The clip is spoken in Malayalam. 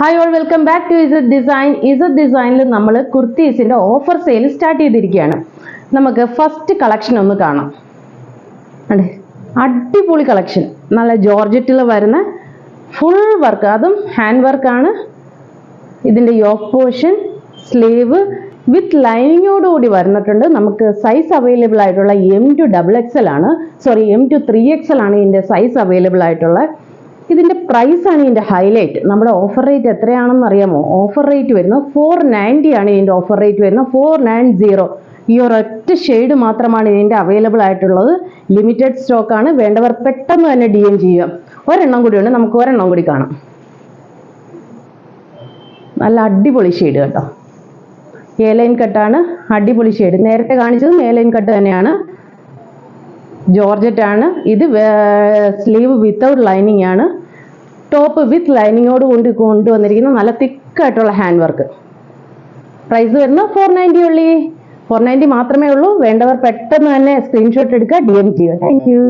Hi all, welcome back to Z design. ഇസഡ് ഡിസൈനിൽ നമ്മൾ കുർത്തീസിൻ്റെ ഓഫർ സെയിൽ സ്റ്റാർട്ട് ചെയ്തിരിക്കുകയാണ്. നമുക്ക് ഫസ്റ്റ് കളക്ഷൻ ഒന്ന് കാണാം. അതെ, അടിപൊളി കളക്ഷൻ. നല്ല ജോർജറ്റിൽ വരുന്ന ഫുൾ വർക്ക്, അതും ഹാൻഡ് വർക്കാണ്. ഇതിൻ്റെ യോക്ക് പോർഷൻ, സ്ലീവ് വിത്ത് ലൈനിങ്ങോടുകൂടി വന്നിട്ടുണ്ട്. നമുക്ക് സൈസ് അവൈലബിൾ ആയിട്ടുള്ള M2XXL ആണ്, സോറി M2 3XL ആണ് ഇതിൻ്റെ സൈസ് അവൈലബിൾ ആയിട്ടുള്ള. ഇതിൻ്റെ പ്രൈസാണ് ഇതിൻ്റെ ഹൈലൈറ്റ്. നമ്മുടെ ഓഫർ റേറ്റ് എത്രയാണെന്ന് അറിയാമോ? ഓഫർ റേറ്റ് വരുന്നത് 490 ആണ് ഇതിൻ്റെ ഓഫർ റേറ്റ് വരുന്നത്. 490. ഈ ഒരൊറ്റ ഷെയ്ഡ് മാത്രമാണ് ഇതിൻ്റെ അവൈലബിൾ ആയിട്ടുള്ളത്. ലിമിറ്റഡ് സ്റ്റോക്കാണ്. വേണ്ടവർ പെട്ടെന്ന് തന്നെ DM ചെയ്യുക. ഒരെണ്ണം കൂടിയുണ്ട്, നമുക്ക് ഒരെണ്ണം കൂടി കാണാം. നല്ല അടിപൊളി ഷെയ്ഡ് കേട്ടോ. എ ലൈൻ കട്ടാണ്, അടിപൊളി ഷെയ്ഡ്. നേരത്തെ കാണിച്ചതും എ ലൈൻ കട്ട് തന്നെയാണ്. ജോർജറ്റ് ആണ് ഇത്. സ്ലീവ് വിത്തൗട്ട് ലൈനിങ് ആണ്. ടോപ്പ് വിത്ത് ലൈനിങ്ങോട് കൊണ്ടുവന്നിരിക്കുന്ന നല്ല തിക്കായിട്ടുള്ള ഹാൻഡ് വർക്ക്. പ്രൈസ് വരുന്നത് 490 ഉള്ളി. 490 മാത്രമേ ഉള്ളൂ. വേണ്ടവർ പെട്ടെന്ന് തന്നെ സ്ക്രീൻഷോട്ട് എടുക്കുക, DM ചെയ്യുക. Thank you.